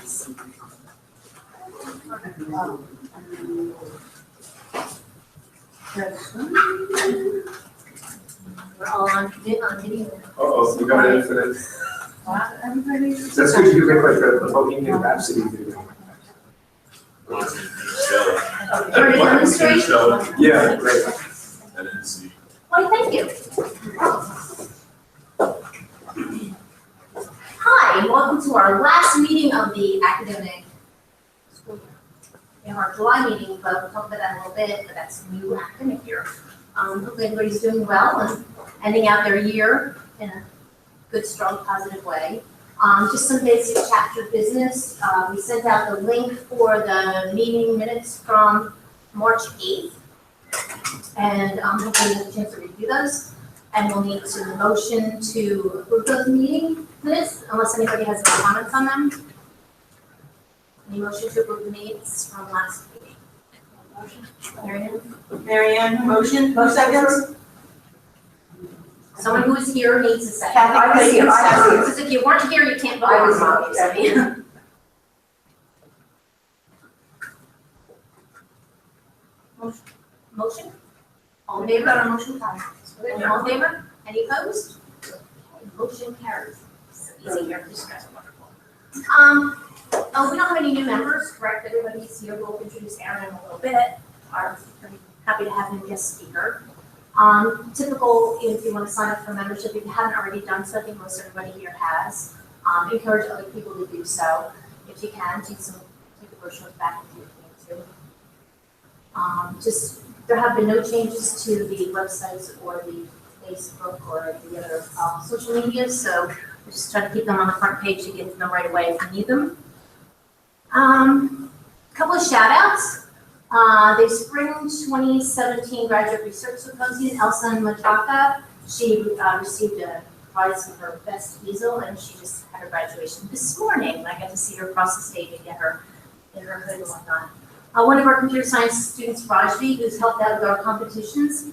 We're all on video. Uh-oh, we got an infinite. That's good to do like the Bohemian Rhapsody video. For a demonstration? Yeah, great. I didn't see. Why, thank you. Hi, and welcome to our last meeting of the academic school year. We have our July meeting, but we'll talk about that in a little bit, but that's new academic year. Hopefully everybody's doing well and ending out their year in a good, strong, positive way. Just some basic chapter business. We sent out the link for the meeting minutes from March 8th. And hopefully you have a chance to review those. And we'll need to motion to approve those meeting minutes, unless anybody has any comments on them. Any motion to approve the minutes from last meeting? Motion? Marianne, motion, no seconds? Someone who is here needs a second. Kathy, I was here. Because if you weren't here, you can't vote on it, obviously. Motion? All in favor on motion passes. All in favor? Any opposed? Okay, motion carries. So easy here, discuss, wonderful. We don't have any new members, correct? Everybody's here. We'll introduce Aaron in a little bit. We're pretty happy to have him guest speaker. Typical, if you want to sign up for membership, if you haven't already done so, I think most everybody here has. Encourage other people to do so. If you can, take the brochures back if you need to. There have been no changes to the websites or the Facebook or the other social media, so we just try to keep them on the front page to get to them right away if we need them. A couple of shout outs. The Spring 2017 Graduate Research Symposium, Elsa Mataka, she received a prize for her best easel, and she just had her graduation this morning. And I got to see her across the stage and get her in her hood and whatnot. One of our computer science students, Rajvi, who's helped out with our competitions,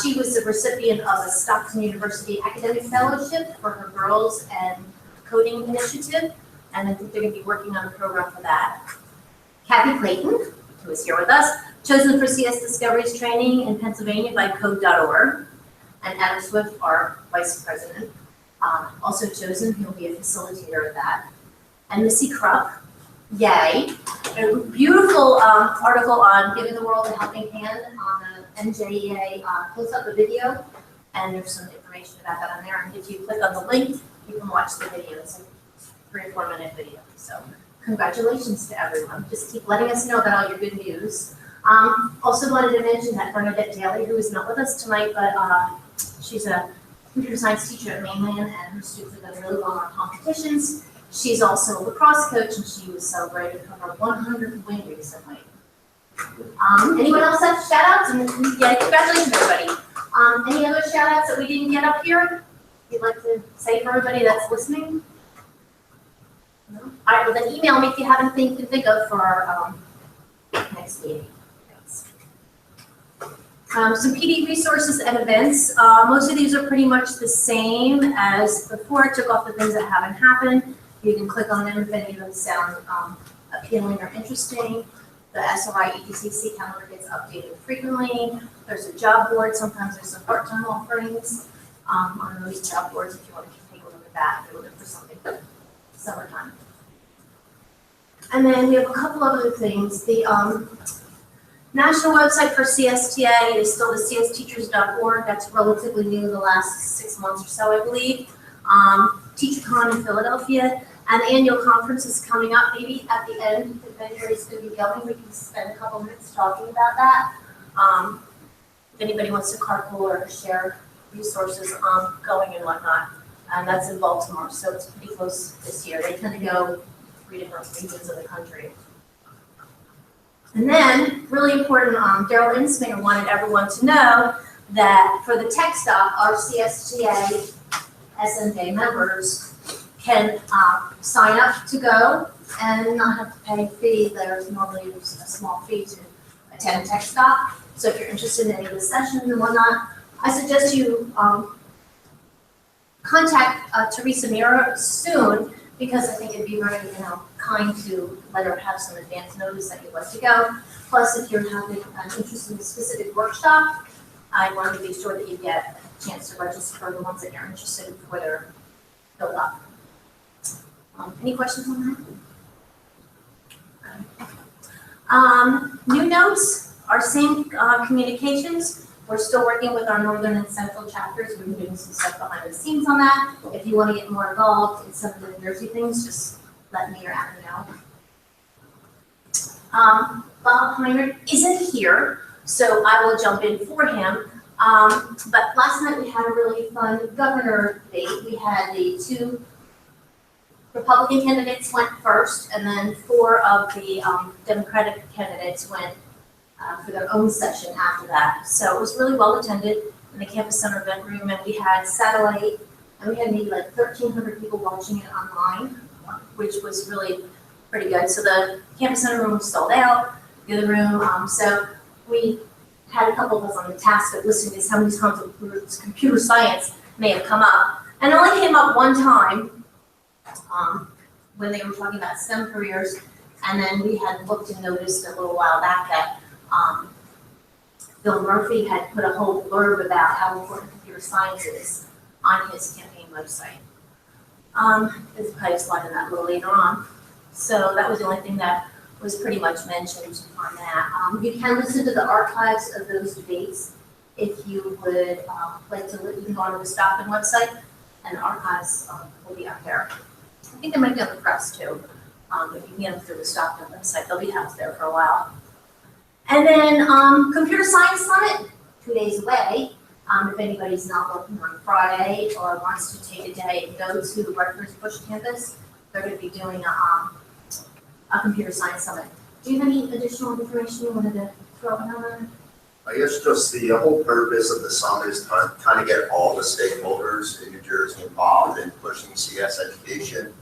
she was the recipient of a Stockton University Academic Fellowship for her Girls and Coding Initiative, and I think they're going to be working on a program for that. Kathy Clayton, who is here with us, chosen for CS Discoveries training in Pennsylvania by code.org, and Adam Swift, our vice president, also chosen. He'll be a facilitator of that. And Missy Krupp, yay, a beautiful article on giving the world a helping hand on the NJEA. Post up a video, and there's some information about that on there. And if you click on the link, you can watch the video. It's a 3 or 4 minute video. So congratulations to everyone. Just keep letting us know about all your good news. Also wanted to mention that Bernadette Daly, who is not with us tonight, but she's a computer science teacher at Mainland, and her students have done really well in our competitions. She's also a lacrosse coach, and she was celebrated for her 100th win recently. Anyone else have shout outs? And yeah, congratulations everybody. Any other shout outs that we didn't get up here you'd like to say for everybody that's listening? No? All right, well then email me if you have anything to think of for our next meeting. Thanks. Some PD resources and events. Most of these are pretty much the same as before. I took off the things that haven't happened. You can click on them if any of them sound appealing or interesting. The SRI ETCC calendar gets updated frequently. There's a job board. Sometimes there's some part-time offerings on those job boards if you want to take a look at that. If you're looking for something for summertime. And then we have a couple of other things. The national website for CSTA is still the csteachers.org. That's relatively new the last 6 months or so, I believe. TeacherCon in Philadelphia, and the annual conference is coming up. Maybe at the end, if anybody's going to be going, we can spend a couple minutes talking about that. If anybody wants to carpool or share resources on going and whatnot, and that's in Baltimore, so it's pretty close this year. They tend to go 3 different regions of the country. And then, really important, Daryl Insminger wanted everyone to know that for the tech stop, our CSTA SNJ members can sign up to go and not have to pay a fee. There's normally a small fee to attend tech stop. So if you're interested in any of the sessions and whatnot, I suggest you contact Teresa Mira soon, because I think it'd be very, kind to let her have some advance notice that you'd like to go. Plus, if you're having an interest in a specific workshop, I wanted to be sure that you get a chance to register for the ones that you're interested in before they're filled up. Any questions on that? New notes, our same communications. We're still working with our northern and central chapters. We're doing some stuff behind the scenes on that. If you want to get more involved in some of the New Jersey things, just let me or Adam know. Bob Heinrich isn't here, so I will jump in for him. But last night we had a really fun governor debate. We had the 2 Republican candidates went first, and then 4 of the Democratic candidates went for their own session after that. So it was really well attended in the campus center event room, and we had satellite, and we had maybe like 1,300 people watching it online, which was really pretty good. So the campus center room was sold out, the other room. So we had a couple of us on the task of listening to some of these concepts. Computer science may have come up, and it only came up one time when they were talking about STEM careers. And then we had looked and noticed a little while back that Bill Murphy had put a whole blurb about how important computer science is on his campaign website. There's probably a slide on that a little later on. So that was the only thing that was pretty much mentioned on that. You can listen to the archives of those debates if you would like to. You can go onto the Stockton website, and the archives will be up there. I think they might be on the press too. If you can get them through the Stockton website, they'll be out there for a while. And then Computer Science Summit, 2 days away. If anybody's not working on Friday or wants to take a day and go to the Rutgers Bush campus, they're going to be doing a Computer Science Summit. Do you have any additional information you wanted to throw in on that? I guess just the whole purpose of the summit is to kind of get all the stakeholders in New Jersey involved in pushing CS education.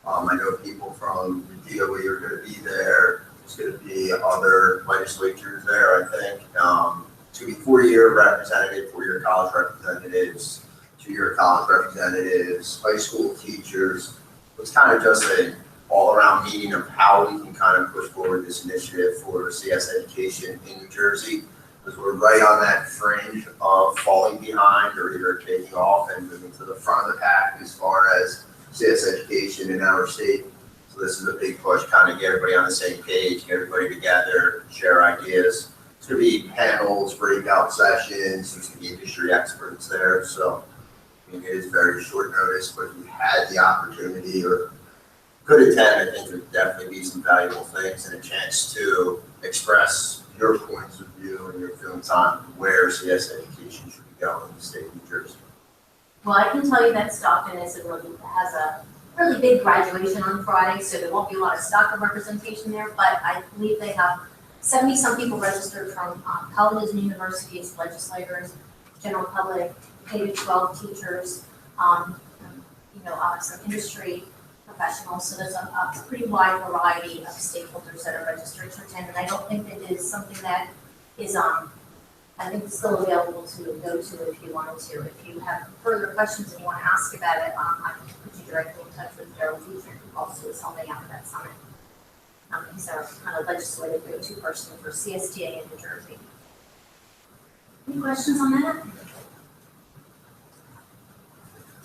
I know people from the DOE are going to be there. There's going to be other legislatures there, I think. It's going to be 4-year representatives, 4-year college representatives, 2-year college representatives, high school teachers. It's kind of just an all-around meeting of how we can kind of push forward this initiative for CS education in New Jersey, because we're right on that fringe of falling behind or either taking off and moving to the front of the pack as far as CS education in our state. So this is a big push, kind of get everybody on the same page, get everybody together, share ideas. It's going to be panels, breakout sessions, there's going to be industry experts there. So I mean, it is very short notice, but if you had the opportunity or could attend, I think there would definitely be some valuable things and a chance to express your points of view and your feelings on where CS education should be going in the state of New Jersey. Well, I can tell you that Stockton has a really big graduation on Friday, so there won't be a lot of Stockton representation there, but I believe they have 70-some people registered from colleges and universities, legislators, general public, K-12 teachers, some industry professionals. So there's a pretty wide variety of stakeholders that are registered to attend, and I don't think it is something that is I think it's still available to go to if you wanted to. If you have further questions and you want to ask about it, I can put you directly in touch with Gerald Teacher, who also is helping out with that summit. He's our kind of legislative go-to person for CSTA in New Jersey. Any questions on that?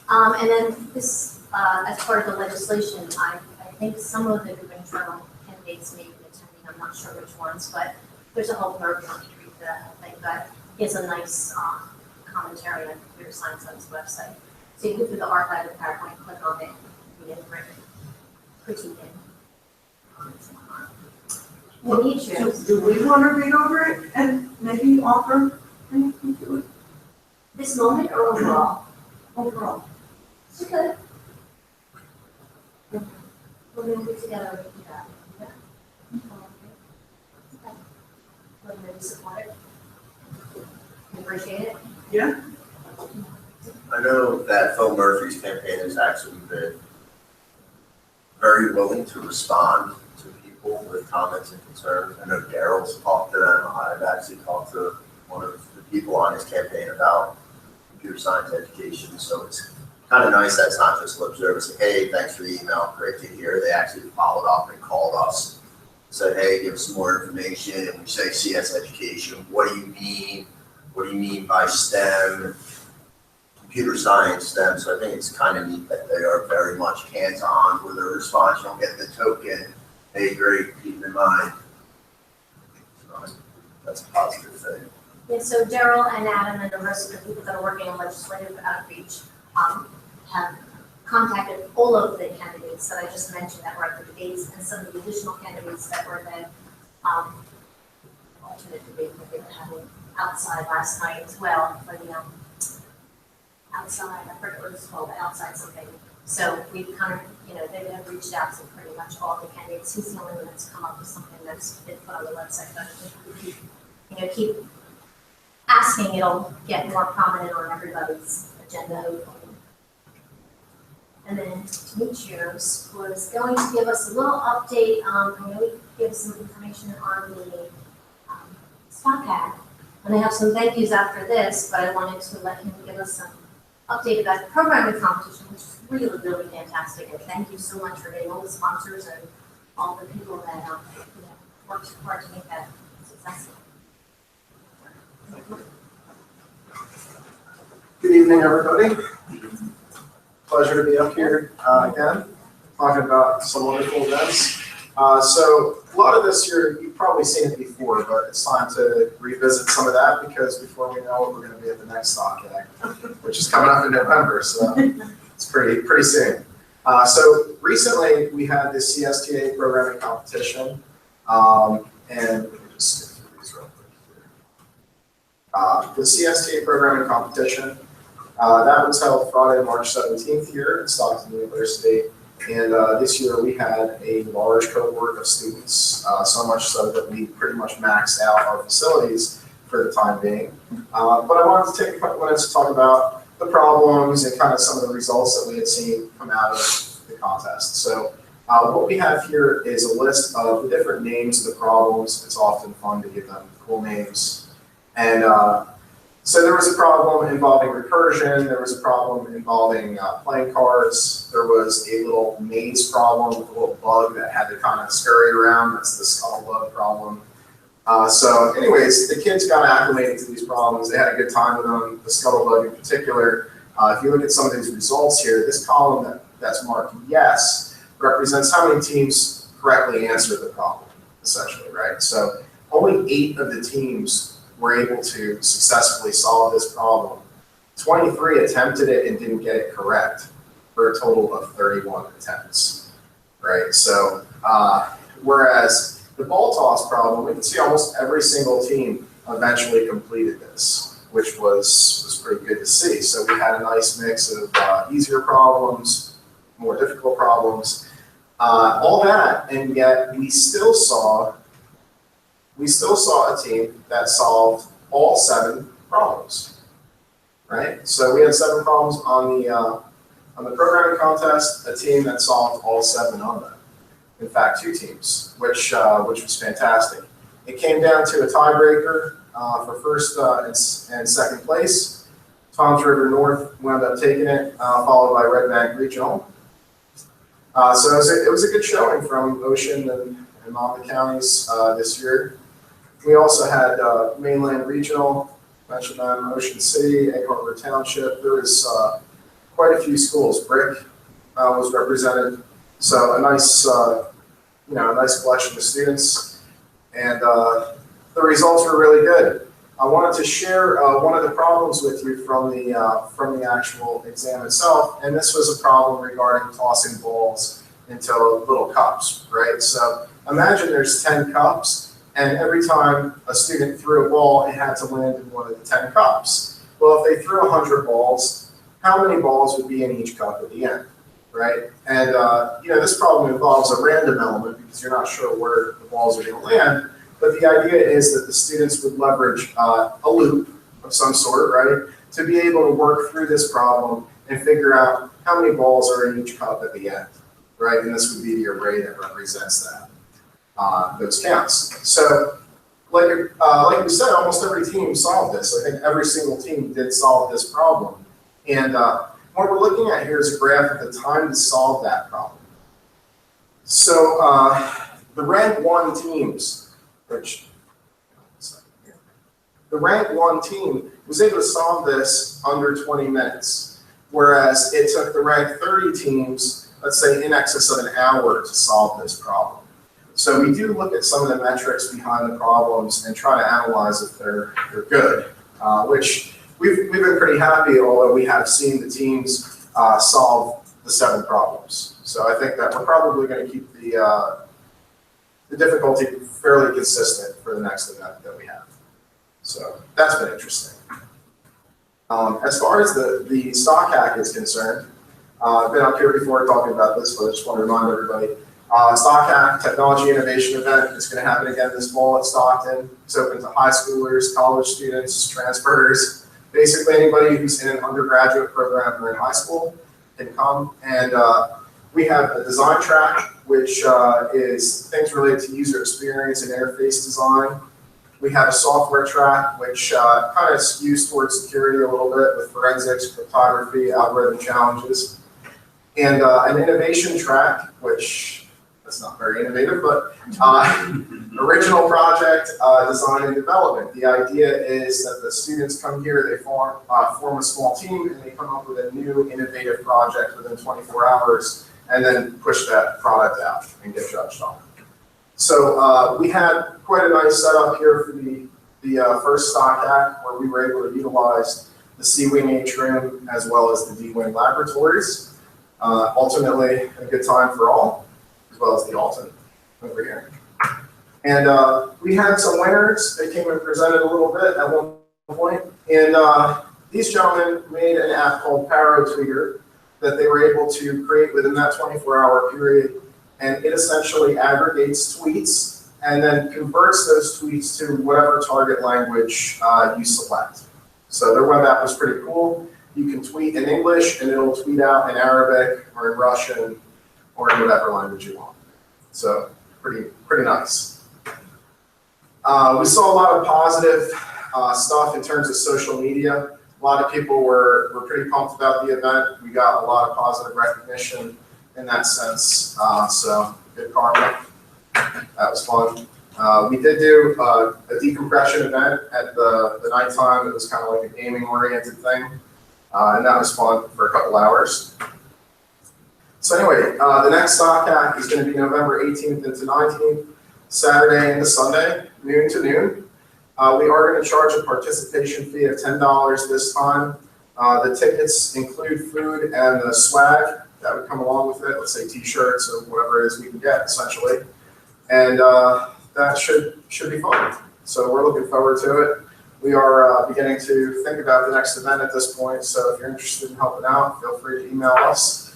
And then this, as part of the legislation, I think some of the gubernatorial candidates may be attending. I'm not sure which ones, but there's a whole blurb on that I think that gives a nice commentary on computer science on his website. So you go through the archive of PowerPoint, click on it, and you get critique it. Any issues? Do we want to read over it and maybe offer anything to it? This moment or overall? Overall. Okay. We're going to get together and do that. Yeah? Okay. We're going to support it. Appreciate it. Yeah. I know that Phil Murphy's campaign has actually been very willing to respond to people with comments and concerns. I know Daryl's talked to them. I've actually talked to one of the people on his campaign about computer science education. So it's kind of nice that it's not just lip service, like, hey, thanks for the email, great to hear. They actually followed up and called us, said, hey, give us some more information. And we say CS education, what do you mean? What do you mean by STEM? Computer science, STEM. So I think it's kind of neat that they are very much hands-on with their response. You don't get the token, hey, great, keep in mind. So that's a positive thing. Yeah, so Daryl and Adam and the rest of the people that are working on legislative outreach have contacted all of the candidates that I just mentioned that were at the debates and some of the additional candidates that were the alternate debate that they were having outside last night as well, for the outside, I forget what it's called, outside something. So we've kind of, they have reached out to pretty much all the candidates. He's the only one that's come up with something that's been put on the website, but I think we keep asking, it'll get more prominent on everybody's agenda, hopefully. And then Demetrios was going to give us a little update. I know he gave some information on the SPOCAD. And I have some thank yous after this, but I wanted to let him give us some update about the programming competition, which is really, really fantastic. And thank you so much for getting all the sponsors and all the people that worked hard to make that successful. Good evening, everybody. Pleasure to be up here again, talking about some wonderful events. So a lot of this you've probably seen it before, but it's time to revisit some of that because before we know it, we're going to be at the next StockTAG, which is coming up in November, so it's pretty soon. So recently we had the CSTA programming competition, and let me just skip through these real quick here. The CSTA programming competition. That was held Friday, March 17th here at Stockton University. And this year we had a large cohort of students, so much so that we pretty much maxed out our facilities for the time being. But I wanted to take a couple minutes to talk about the problems and kind of some of the results that we had seen come out of the contest. So what we have here is a list of the different names of the problems. It's often fun to give them cool names. And so there was a problem involving recursion, there was a problem involving playing cards, there was a little maze problem with a little bug that had to kind of scurry around, that's the scuttlebug problem. So anyways, the kids got acclimated to these problems, they had a good time with them, the scuttlebug in particular. If you look at some of these results here, this column that's marked yes represents how many teams correctly answered the problem, essentially, right? So only 8 of the teams were able to successfully solve this problem. 23 attempted it and didn't get it correct for a total of 31 attempts, right? So whereas the ball toss problem, we can see almost every single team eventually completed this, which was pretty good to see. So we had a nice mix of easier problems, more difficult problems, all that, and yet we still saw a team that solved all 7 problems, right? So we had 7 problems on the programming contest, a team that solved all 7 of them. In fact, 2 teams, which was fantastic. It came down to a tiebreaker for first and second place. Toms River North wound up taking it, followed by Red Bank Regional. So it was a good showing from Ocean and Monmouth counties this year. We also had Mainland Regional, mentioned them, Ocean City, Egg Harbor Township. There was quite a few schools. Brick was represented, so a nice, a nice collection of students, and the results were really good. I wanted to share one of the problems with you from the actual exam itself, and this was a problem regarding tossing balls into little cups, right? So imagine there's 10 cups. And every time a student threw a ball, it had to land in one of the 10 cups. Well, if they threw 100 balls, how many balls would be in each cup at the end, right? And this problem involves a random element because you're not sure where the balls are going to land. But the idea is that the students would leverage a loop of some sort, right, to be able to work through this problem and figure out how many balls are in each cup at the end, right? And this would be the array that represents that. Those counts. So, like we said, almost every team solved this. I think every single team did solve this problem. And What we're looking at here is a graph of the time to solve that problem. So the rank 1 teams, the rank 1 team was able to solve this under 20 minutes, whereas it took the rank 30 teams, let's say in excess of an hour to solve this problem. So we do look at some of the metrics behind the problems and try to analyze if they're good, which we've been pretty happy, although we have seen the teams solve the 7 problems. So I think that we're probably going to keep the difficulty fairly consistent for the next event that we have. So that's been interesting. As far as the stock hack is concerned, I've been up here before talking about this, but I just want to remind everybody. Stock hack technology innovation event is going to happen again this fall at Stockton. It's open to high schoolers, college students, transfers, basically anybody who's in an undergraduate program or in high school can come. And we have a design track, which is things related to user experience and interface design. We have a software track, which kind of skews towards security a little bit with forensics, cryptography, algorithm challenges. And an innovation track, which that's not very innovative, but original project design and development. The idea is that the students come here, they form a small team, and they come up with a new innovative project within 24 hours, and then push that product out and get judged on it. So we had quite a nice setup here for the first stock hack, where we were able to utilize the C-Wing atrium as well as the D-Wing laboratories. Ultimately, a good time for all, as well as the Alton over here. And we had some winners. They came and presented a little bit at one point. And these gentlemen made an app called ParaTweeter that they were able to create within that 24-hour period. And it essentially aggregates tweets and then converts those tweets to whatever target language you select. So their web app was pretty cool. You can tweet in English and it'll tweet out in Arabic or in Russian or in whatever language you want. So pretty nice. We saw a lot of positive stuff in terms of social media. A lot of people were pretty pumped about the event. We got a lot of positive recognition in that sense. So good karma. That was fun. We did do a decompression event at the nighttime. It was kind of like a gaming oriented thing. And that was fun for a couple hours. So anyway, the next stock hack is going to be November 18th into 19th, Saturday into Sunday, noon to noon. We are going to charge a participation fee of $10 this time. The tickets include food and the swag that would come along with it. Let's say t-shirts or whatever it is we can get, essentially. And that should be fun. So we're looking forward to it. We are beginning to think about the next event at this point. So if you're interested in helping out, feel free to email us.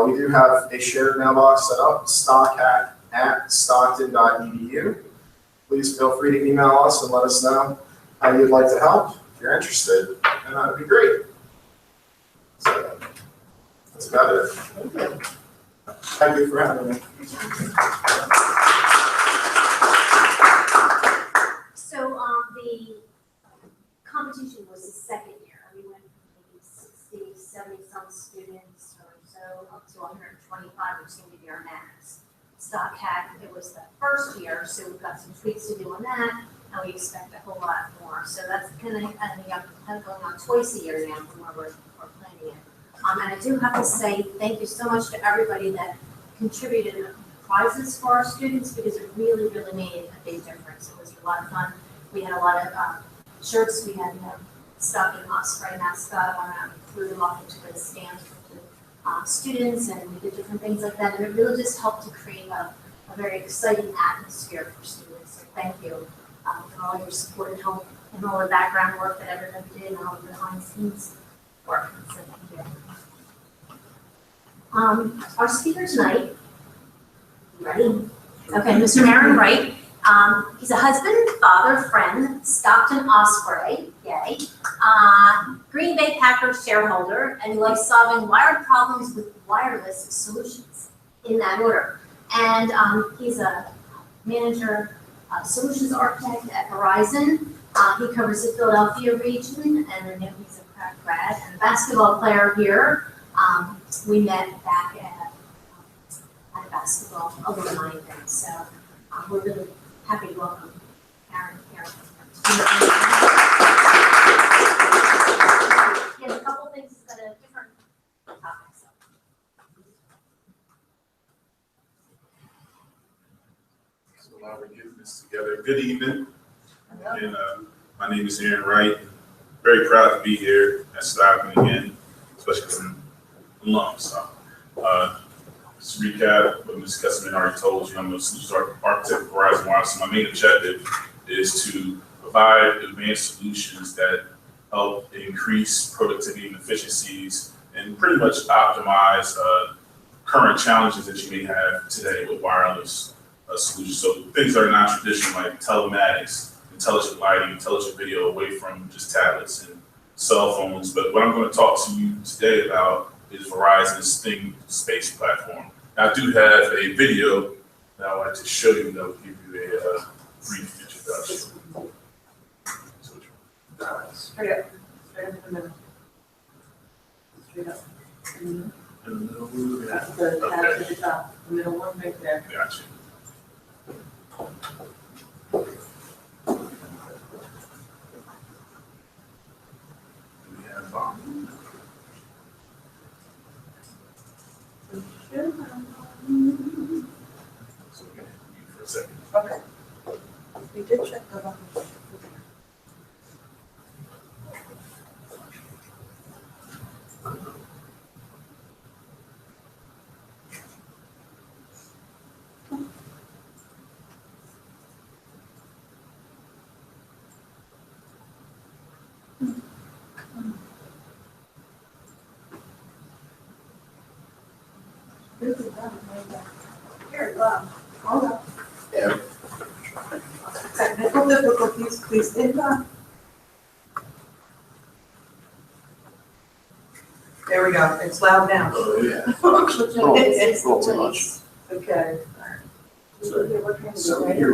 We do have a shared mailbox set up, stockhack@stockton.edu. Please feel free to email us and let us know how you'd like to help if you're interested, and that would be great. So that's about it. Thank you for having me. So the competition was the second year. We went from maybe 60, 70 some students or so up to 125, which seemed to be our max. Stock hack, it was the first year, so we've got some tweaks to do on that, and we expect a whole lot more. So that's kind of going on twice a year now from where we're planning it. And I do have to say thank you so much to everybody that contributed prizes for our students, because it really, really made a big difference. It was a lot of fun. We had a lot of shirts. We had Stockton Osprey mascot on and flew them off into the stands for the students, and we did different things like that. And it really just helped to create a very exciting atmosphere for students. So thank you for all your support and help and all the background work that everybody did and all the behind the scenes work. So thank you. Our speaker tonight, you ready? Okay, Mr. Wright. He's a husband, father, friend, Stockton Osprey, yay, Green Bay Packers shareholder, and he likes solving wired problems with wireless solutions, in that order. And he's a manager, solutions architect at Verizon. He covers the Philadelphia region, and I know he's a crack grad and a basketball player here. We met back at a basketball alumni event, so we're really happy to welcome Karen here. He has a couple things that are different topics. So while we're getting this together, good evening. And my name is Aaron Wright. Very proud to be here at Stockton again, especially because I'm alum. So just to recap what Ms. Cusman already told you, I'm a solutions architect for Verizon Wireless. So my main objective is to provide advanced solutions that help increase productivity and efficiencies and pretty much optimize current challenges that you may have today with wireless solutions. So things that are non-traditional like telematics, intelligent lighting, intelligent video, away from just tablets and cell phones. But what I'm going to talk to you today about is Verizon's Thingspace platform. Now, I do have a video that I wanted to show you that will give you a brief introduction. Straight up in the middle. Straight up. In the middle, That's the tab at the top, the middle one right there. Gotcha. We have so we're gonna mute for a second. Okay. We did check the button. This is done, right there. Here, hold up. Yeah. Technical difficulties, please stand up. There we go, it's loud now. Oh, yeah. Little too much. Okay. So here.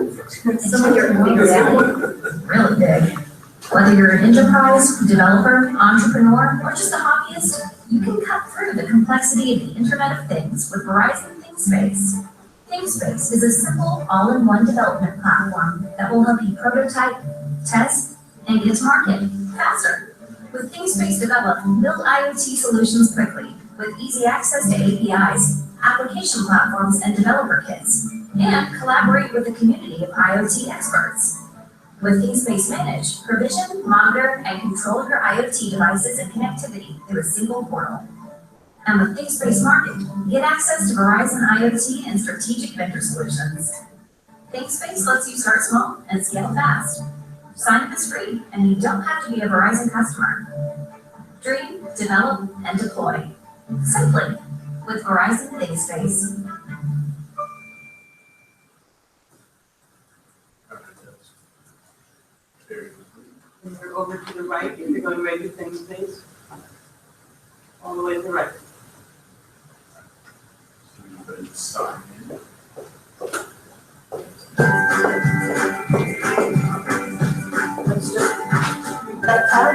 Some of your fingers really big. Whether you're an enterprise, developer, entrepreneur, or just a hobbyist, you can cut through the complexity of the Internet of Things with Verizon Thingspace. Thingspace is a simple, all-in-one development platform that will help you prototype, test, and get to market faster. With Thingspace develop, build IoT solutions quickly with easy access to APIs, application platforms, and developer kits, and collaborate with a community of IoT experts. With Thingspace Manage, provision, monitor, and control your IoT devices and connectivity through a single portal. And with Thingspace Market, get access to Verizon IoT and strategic vendor solutions. Thingspace lets you start small and scale fast. Sign up is free, and you don't have to be a Verizon customer. Dream, develop, and deploy. Simply, with Verizon Thingspace. And you're over to the right, if you're going right to Thingspace. All the way to the right. Sign in. Let's just read that out.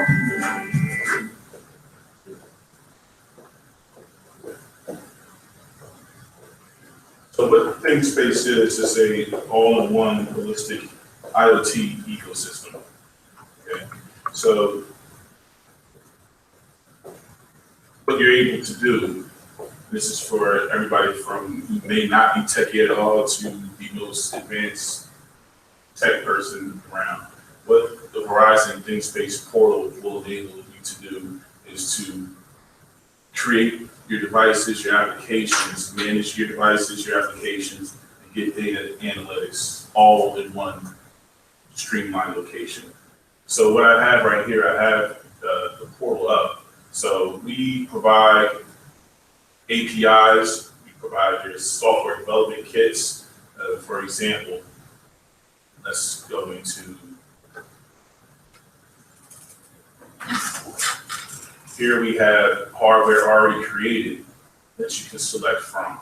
So what Thingspace is a all-in-one holistic IoT ecosystem. Okay, so what you're able to do, this is for everybody from who may not be techie at all to the most advanced tech person around. What the Verizon Thingspace portal will enable you to do is to create your devices, your applications, manage your devices, your applications, and get data analytics all in one streamlined location. So what I have right here, I have the portal up. So we provide APIs, we provide your software development kits. For example, let's go into, here we have hardware already created that you can select from.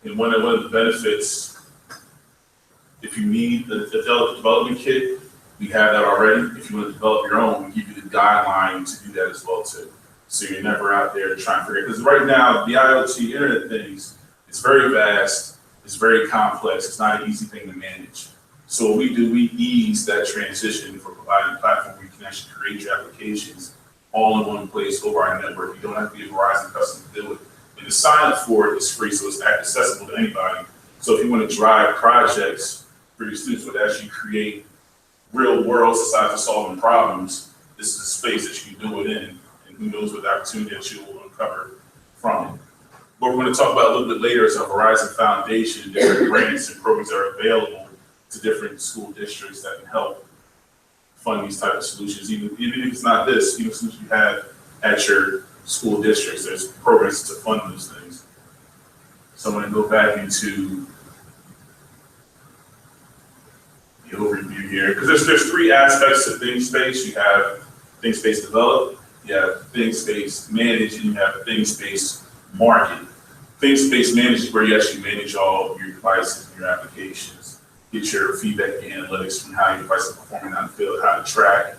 And one of the benefits, if you need the development kit, we have that already. If you want to develop your own, we give you the guideline to do that as well too. So you're never out there trying to figure it. Because right now, the IoT internet things, it's very vast, it's very complex, it's not an easy thing to manage. So what we do, we ease that transition for providing a platform where you can actually create your applications all in one place over our network. You don't have to be a Verizon customer to do it. And the sign up for it is free, so it's accessible to anybody. So if you want to drive projects for your students would actually create real world society solving problems, this is a space that you can do it in, and who knows what the opportunity that you will uncover from it. What we're going to talk about a little bit later is a Verizon Foundation, different grants and programs that are available to different school districts that can help fund these type of solutions. Even if it's not this, even since you have at your school districts, there's programs to fund those things. So I'm going to go back into the overview here, because there's three aspects to Thingspace. You have Thingspace develop, you have Thingspace manage, and you have Thingspace market. Thingspace manage is where you actually manage all your devices and your applications, get your feedback and analytics from how your devices are performing out in the field, how to track,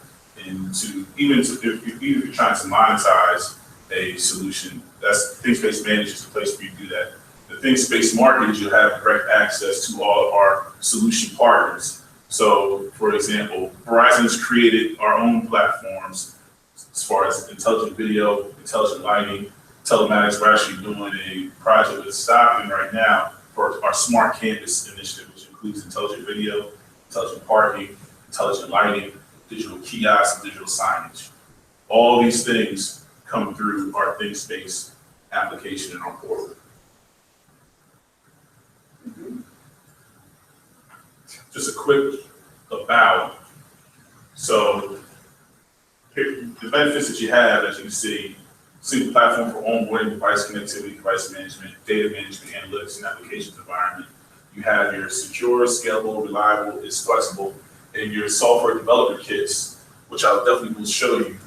and if you're trying to monetize a solution, that's Thingspace manage is the place for you to do that. The Thingspace market is you'll have direct access to all of our solution partners. So, for example, Verizon has created our own platforms as far as intelligent video, intelligent lighting, telematics. We're actually doing a project with Stockton right now for our smart campus initiative, which includes intelligent video, intelligent parking, intelligent lighting, digital kiosks, and digital signage. All these things come through our Thingspace application in our portal. Just a quick about. So here, the benefits that you have, as you can see, single platform for onboarding, device connectivity, device management, data management, analytics, and applications environment. You have your secure, scalable, reliable, it's flexible, and your software development kits, which I definitely will show you.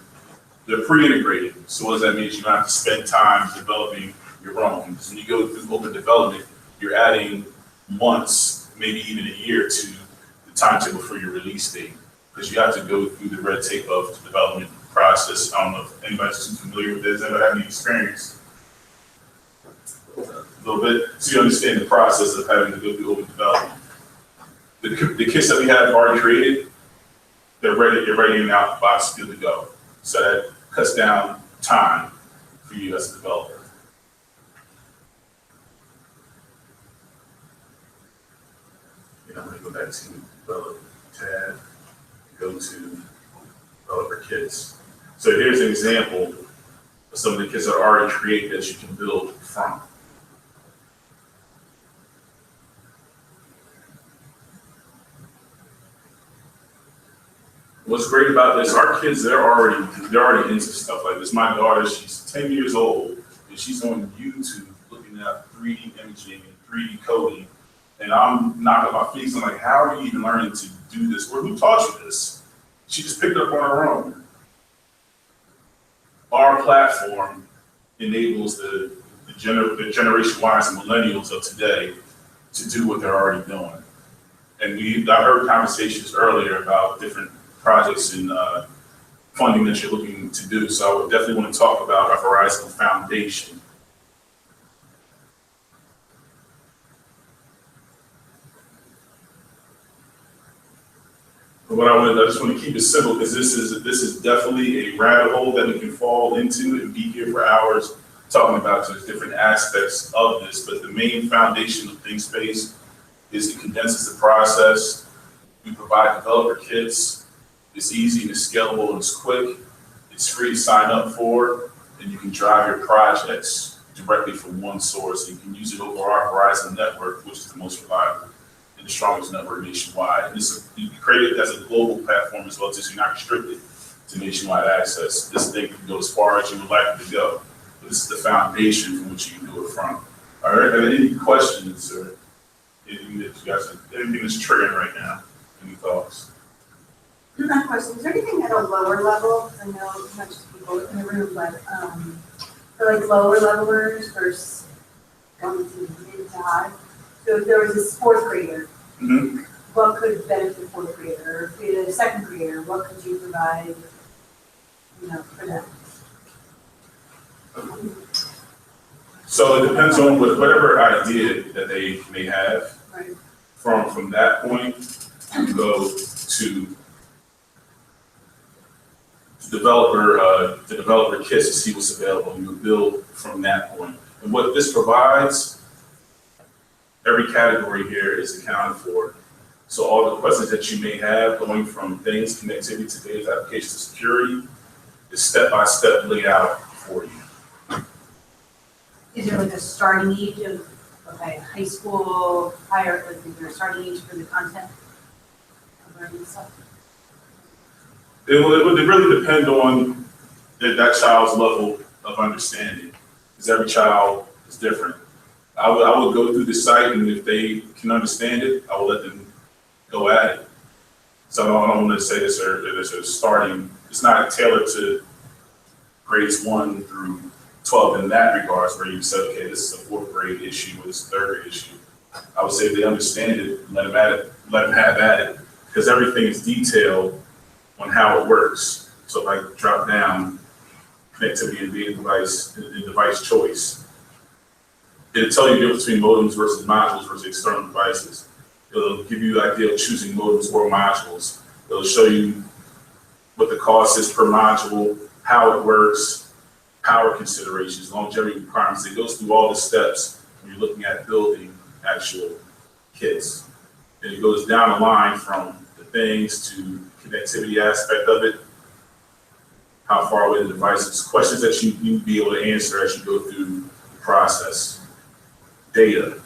They're pre-integrated. So what does that mean? You don't have to spend time developing your own. Because when you go through open development, you're adding months, maybe even a year to the timetable for your release date. Because you have to go through the red tape of the development process. I don't know if anybody's too familiar with this, ever have any experience. A little bit, so you understand the process of having to go through open development. The kits that we have already created, they're ready and out the box, good to go. So that cuts down time for you as a developer. I'm going to go back to develop tab, go to developer kits. So here's an example of some of the kits that are already created that you can build from. What's great about this, our kids, they're already into stuff like this. My daughter, she's 10 years old, and she's on YouTube looking at 3D imaging and 3D coding. And I'm knocking my feet. I'm like, how are you even learning to do this? Who taught you this? She just picked it up on her own. Our platform enables the Generation Ys and millennials of today to do what they're already doing. And I heard conversations earlier about different projects and funding that you're looking to do. So I would definitely want to talk about our Verizon Foundation. But I just want to keep it simple because this is definitely a rabbit hole that we can fall into and be here for hours talking about the different aspects of this. But the main foundation of Thingspace is it condenses the process. We provide developer kits. It's easy and it's scalable and it's quick. It's free to sign up for, and you can drive your projects directly from one source. You can use it over our Verizon network, which is the most reliable and the strongest network nationwide. And you can create it as a global platform as well, so you're not restricted to nationwide access. This thing can go as far as you would like it to go. But this is the foundation from which you can do it from. All right, are there any questions or anything that you guys anything that's triggering right now? Any thoughts? My question, is there anything at a lower level? I know not just people in the room, but for like lower levelers versus going to mid to high. So if there was a fourth grader, what could benefit fourth grader? Or if you had a second grader, what could you provide, for them? So it depends on whatever idea that they may have. Right. From that point, you go to the developer kits to see what's available. You build from that point. And what this provides, every category here is accounted for. So all the questions that you may have going from things, connectivity to data, application to security, is step-by-step laid out for you. Is there like a starting age of, okay, high school, higher, like, is there a starting age for the content of learning stuff? It would really depend on that child's level of understanding, because every child is different. I would go through the site, and if they can understand it, I will let them go at it. So I don't want to say this or there's a starting, it's not tailored to grades 1 through 12 in that regards, where you say, okay, this is a 4th grade issue or this is a 3rd grade issue. I would say if they understand it, let them have at it, because everything is detailed on how it works. So if I drop down connectivity and data device and device choice, it'll tell you the difference between modems versus modules versus external devices. It'll give you the idea of choosing modems or modules. It'll show you what the cost is per module, how it works, power considerations, longevity requirements. It goes through all the steps when you're looking at building actual kits. And it goes down the line from the things to connectivity aspect of it, how far away the device is, questions that you need to be able to answer as you go through the process. Data.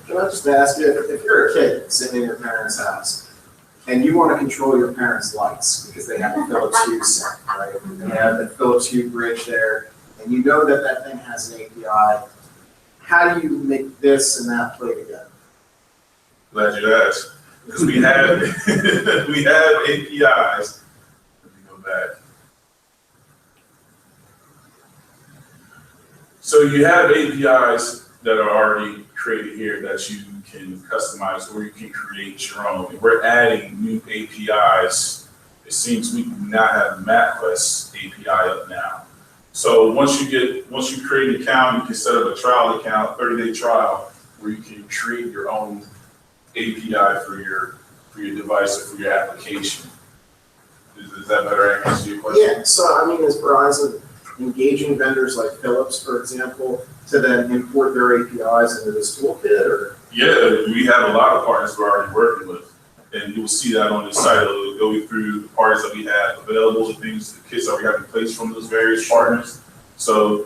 Can I just ask you, if you're a kid sitting in your parents' house and you want to control your parents' lights because they have a Philips Hue set, right? And they have the Philips Hue bridge there, and you know that that thing has an API, how do you make this and that play together? Glad you asked, because we have we have APIs. Let me go back. So you have APIs that are already created here that you can customize, or you can create your own. And we're adding new APIs. It seems we do not have MapQuest API up now. So once you create an account, you can set up a trial account, 30-day trial, where you can create your own API for your device or for your application. Is that better answer your question? Yeah, so I mean, is Verizon engaging vendors like Philips, for example, to then import their APIs into this toolkit, or? Yeah, we have a lot of partners we're already working with, and you'll see that on the site. It'll go through the parties that we have available, the things, the kits that we have in place from those various partners. So,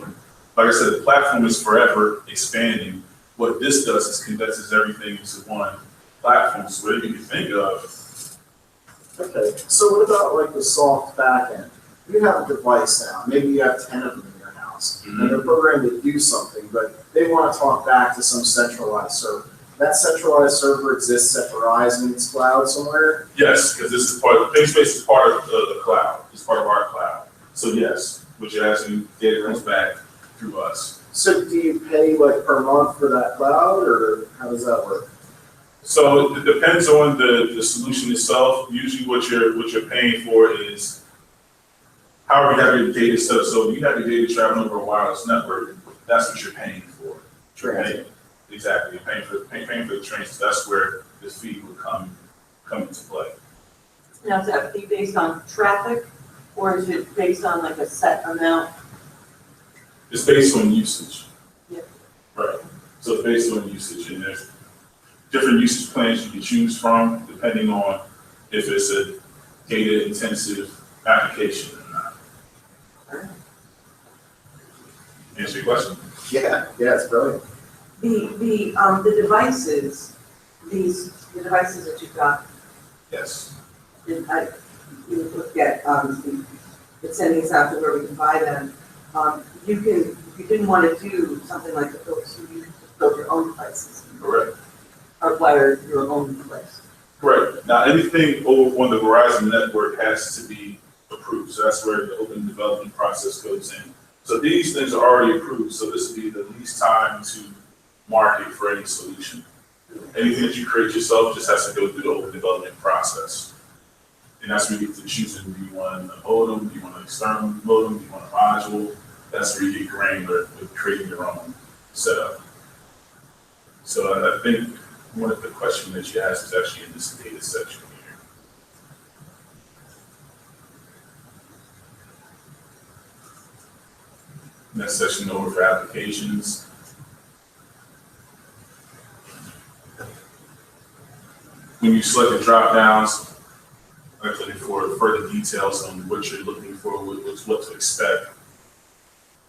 like I said, the platform is forever expanding. What this does is condenses everything into one platform, so whatever you can think of. Okay, so what about like the soft backend? You have a device now, maybe you have 10 of them in your house, and they're programmed to do something, but they want to talk back to some centralized server. That centralized server exists at Verizon's cloud somewhere? Yes, because this is part of, Thingspace is part of the cloud, it's part of our cloud. So yes, what you're asking, data runs back through us. So do you pay like per month for that cloud, or how does that work? So it depends on the solution itself. Usually what you're paying for is however you have your data set up. So if you have your data traveling over a wireless network, that's what you're paying for. Transit. Exactly, you're paying for the transit. So that's where this fee would come into play. Now, is that fee based on traffic, or is it based on like a set amount? It's based on usage. Yeah. Right. So it's based on usage, and there's different usage plans you can choose from depending on if it's a data intensive application or not. Answer your question? Yeah, it's brilliant. The devices, the devices that you've got, Yes. and you look at, it's sending us out to where we can buy them. You can, if you didn't want to do something like the Philips, you can build your own devices. Correct. Or acquire your own device. Correct. Now, anything over on the Verizon network has to be approved. So that's where the open development process goes in. So these things are already approved. So this would be the least time to market for any solution. Anything that you create yourself just has to go through the open development process. And that's where you get to choosing, do you want a modem, do you want an external modem, do you want a module? That's where you get granular with creating your own setup. So I think one of the questions that you asked is actually in this data section here. Next section over for applications. When you select the drop downs, actually for further details on what you're looking for, what to expect.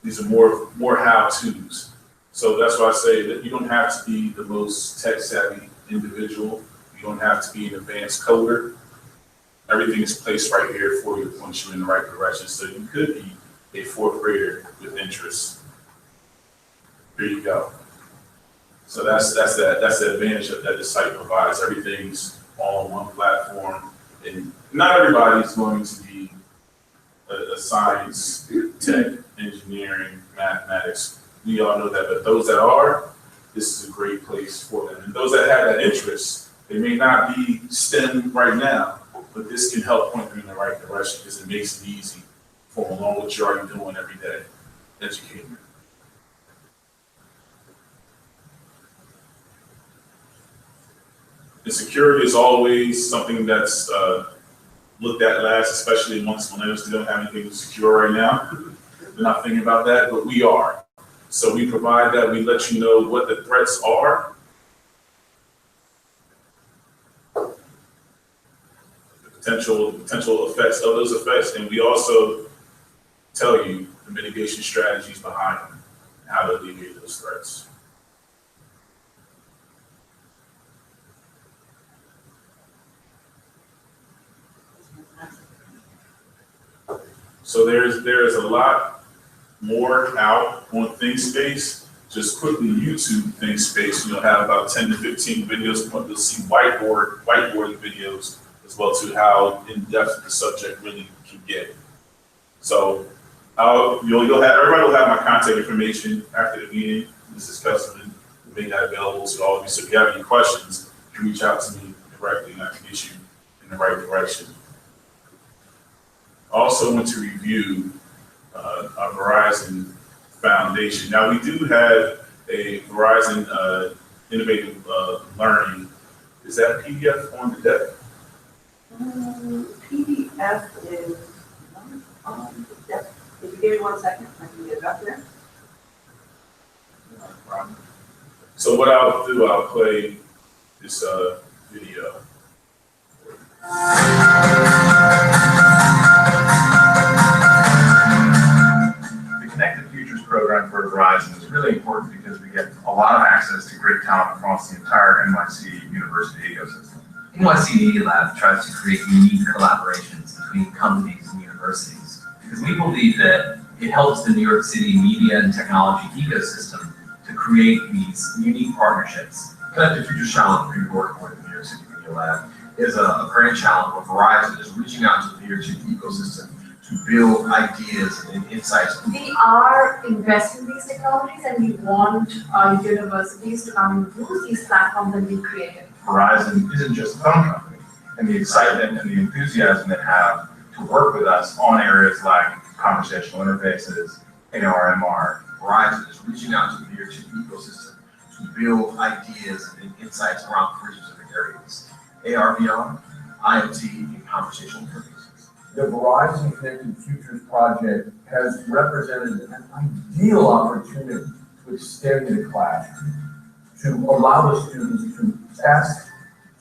These are more how-tos. So that's why I say that you don't have to be the most tech-savvy individual. You don't have to be an advanced coder. Everything is placed right here for you to point you in the right direction. So you could be a fourth grader with interest. Here you go. So that's the advantage that the site provides. Everything's all on one platform, and not everybody's going to be a science, tech, engineering, mathematics. We all know that, but those that are, this is a great place for them. And those that have that interest, they may not be STEM right now, but this can help point them in the right direction because it makes it easy for them along what you're already doing every day, educating. And security is always something that's looked at last, especially amongst millennials. They don't have anything secure right now. They're not thinking about that, but we are. So we provide that. We let you know what the threats are. The potential effects of those effects. And we also tell you the mitigation strategies behind them, how to alleviate those threats. So there's a lot more out on Thingspace. Just quickly YouTube Thingspace. You'll have about 10 to 15 videos. You'll see whiteboarding videos as well to how in depth the subject really can get. So you'll have everybody will have my contact information after the meeting. Mrs. Custom will make that available to all of you. So if you have any questions, you can reach out to me directly and I can get you in the right direction. Also want to review our Verizon Foundation. Now we do have a Verizon Innovative Learning. Is that PDF on the deck? PDF is on the deck. If you give me 1 second, I can get it up there. No problem. So what I'll do, I'll play this video. The Connected Futures program for Verizon is really important because we get a lot of access to great talent across the entire NYC university ecosystem. NYC Media Lab tries to create unique collaborations between companies and universities because we believe that it helps the New York City media and technology ecosystem to create these unique partnerships. Connected Futures Challenge, we work with the New York City Media Lab, is a current challenge where Verizon is reaching out to the New York City ecosystem to build ideas and insights. We are investing in these technologies and we want our universities to come and use these platforms that we created. Verizon isn't just a phone company, and the excitement and the enthusiasm they have to work with us on areas like conversational interfaces, AR/MR. Verizon is reaching out to the New York City ecosystem to build ideas and insights around three specific areas: AR/VR, IoT, and conversational interfaces. The Verizon Connected Futures project has represented an ideal opportunity to extend the classroom, to allow the students to test,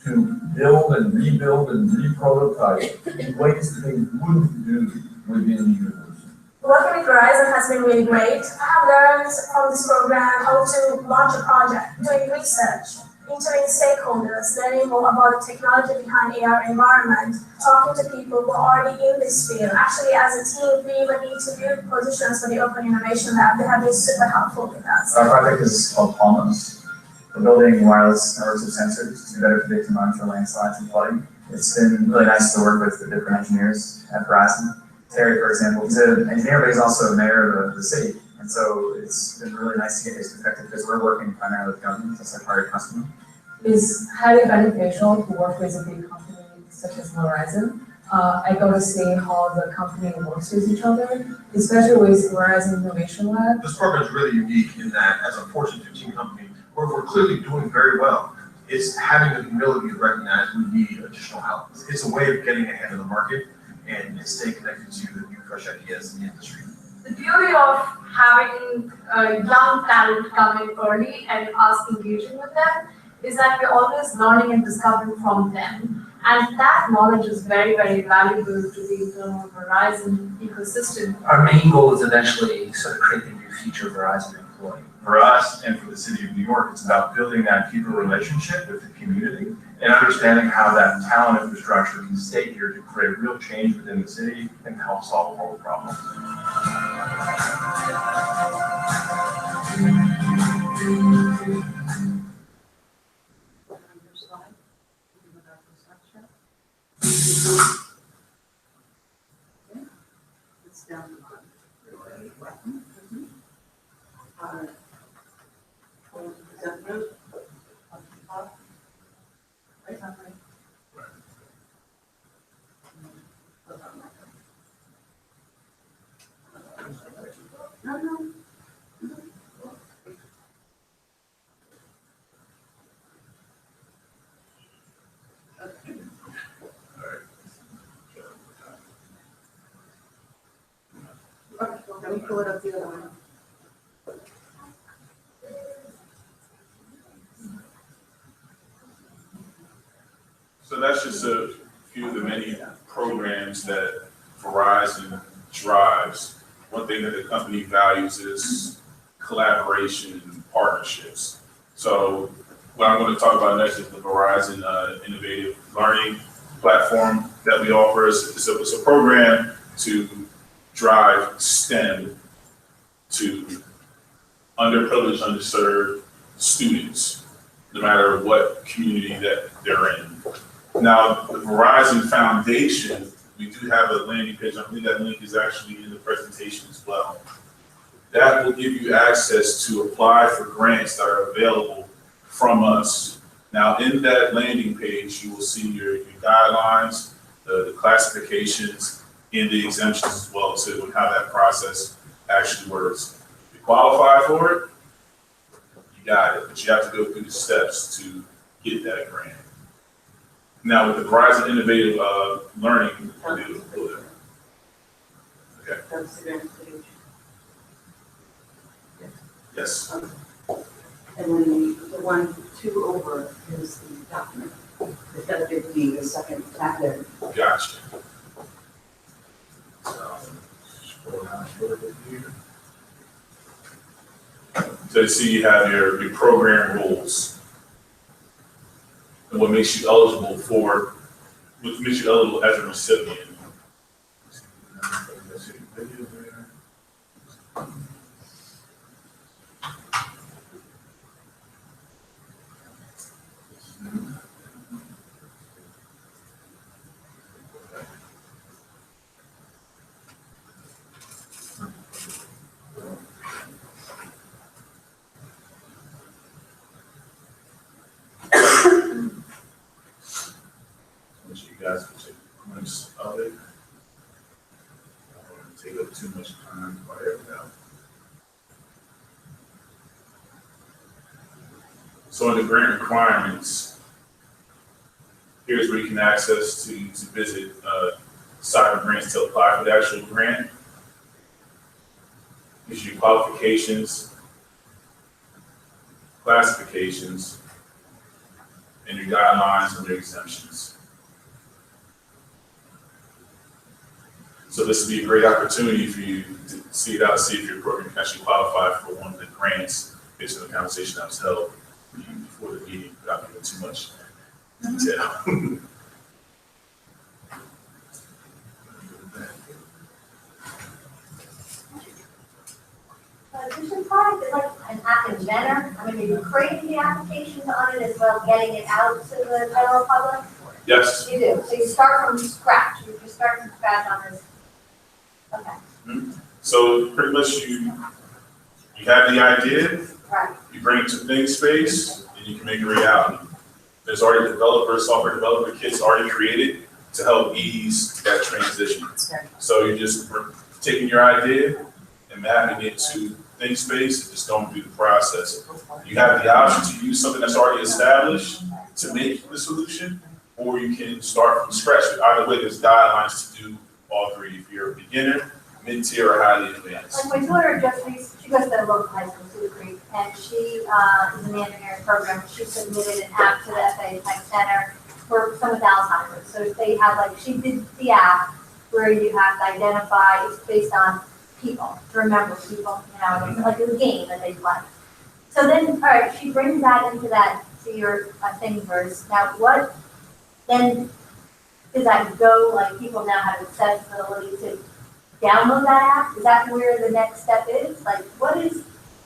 to build and rebuild and re-prototype in ways that they wouldn't do within the university. Working with Verizon has been really great. I have learned from this program how to launch a project, doing research, interviewing stakeholders, learning more about the technology behind AR environment, talking to people who are already in this field. Actually, as a team, we even interviewed positions for the Open Innovation Lab. They have been super helpful with us. Our project is called Palmas. We're building wireless networks of sensors to better predict and monitor landslides and flooding. It's been really nice to work with the different engineers at Verizon. Terry, for example, he's an engineer, but he's also a mayor of the city. And so it's been really nice to get his perspective because we're working primarily with government, that's our target customer. is highly beneficial to work with a big company such as Verizon. I got to see how the company works with each other, especially with Verizon Innovation Lab. This program is really unique in that as a Fortune 15 company, we're clearly doing very well. It's having the humility to recognize we need additional help. It's a way of getting ahead of the market and staying connected to the new fresh ideas in the industry. The beauty of having young talent come in early and us engaging with them is that we're always learning and discovering from them. And that knowledge is very, very valuable to the internal Verizon ecosystem. Our main goal is eventually sort of create the new future Verizon employee. For us and for the city of New York, it's about building that deeper relationship with the community and understanding how that talent infrastructure can stay here to create real change within the city and help solve world problems. It's down the bottom. Is that good? Right, not right. No. Okay, let me pull it up the other one. So that's just a few of the many programs that Verizon drives. One thing that the company values is collaboration and partnerships. So what I'm going to talk about next is the Verizon Innovative Learning Platform that we offer. It's a program to drive STEM to underprivileged, underserved students, no matter what community that they're in. Now, the Verizon Foundation, we do have a landing page. I believe that link is actually in the presentation as well. That will give you access to apply for grants that are available from us. Now, in that landing page, you will see your guidelines, the classifications, and the exemptions as well too, and how that process actually works. If you qualify for it, you got it, but you have to go through the steps to get that grant. Now, with the Verizon Innovative Learning, okay. That's the grant page. Yes. And then the one, two over is the document. Instead of it being the second tablet. Gotcha. Scroll down a little bit here. So you see you have your program rules. And what makes you eligible as a recipient. You guys can take a glimpse of it. I don't want to take up too much time by everything else. So in the grant requirements, here's where you can access to visit cyber grants to apply for the actual grant. Gives you qualifications, classifications, and your guidelines and your exemptions. So this would be a great opportunity for you to see it out, see if your program can actually qualify for one of the grants based on the conversation that was held before the meeting, without giving too much detail. You should probably do like an academic. I mean, are you creating the applications on it as well, getting it out to the general public? Yes. You do. So you start from scratch. You start from scratch on this. Okay. Mm-hmm. So pretty much you have the idea, Right. you bring it to Thingspace, and you can make it reality. There's already software developer kits already created to help ease that transition. So you're just taking your idea and mapping it to Thingspace and just going through the process. You have the option to use something that's already established to make the solution, or you can start from scratch. Either way, there's guidelines to do all three. If you're a beginner, mid-tier, or highly advanced. Like my daughter she goes to the local high school, to the Creek, and she is in the engineering program. She submitted an app to the FAA Tech Center for someone with Alzheimer's. So they have she did the app where you have to identify, it's based on people, to remember people, it's like a game that they play. So then, all right, she brings that into to your Thingiverse. Now what, then does that go, people now have accessibility to download that app? Is that where the next step is? What is?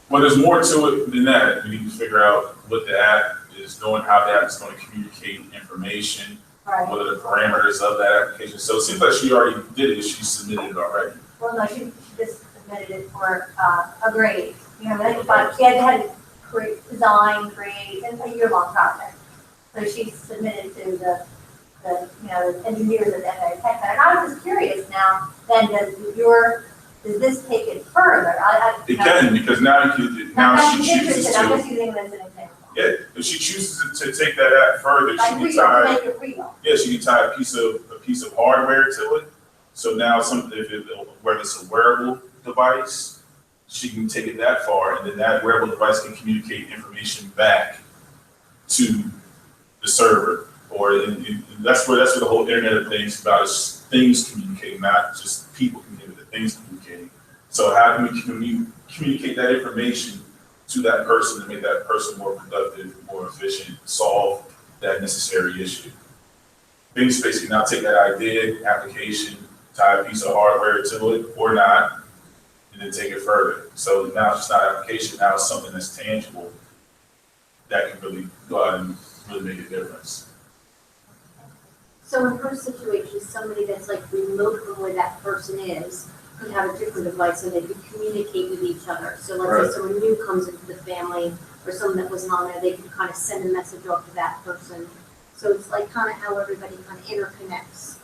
Well, there's more to it than that. We need to figure out what the app is doing, how the app is going to communicate information, Right. what are the parameters of that application. So it seems like she already did it, she submitted it already. Well, no, she just submitted it for a grade. She had to create a year-long project. So she submitted to the engineers at the FAA Tech Center. And I was just curious now, then does this take it further? It can, because now she chooses I'm to. just using it as an example. Yeah, if she chooses to take that app further, she can tie. Make it real. Yeah, she can tie a piece of hardware to it. So now whether it's a wearable device, she can take it that far, and then that wearable device can communicate information back to the server. That's where the whole Internet of Things about is things communicating, not just people communicating, but things communicating. So how can we communicate that information to that person to make that person more productive, more efficient, solve that necessary issue? Thingspace can now take that idea, application, tie a piece of hardware to it or not, and then take it further. So now it's just not application, now it's something that's tangible that can really go out and really make a difference. So in her situation, somebody that's remote from where that person is could have a different device so they could communicate with each other. So let's say someone new comes into the family or someone that wasn't on there, they can kind of send a message off to that person. So it's kind of how everybody kind of interconnects.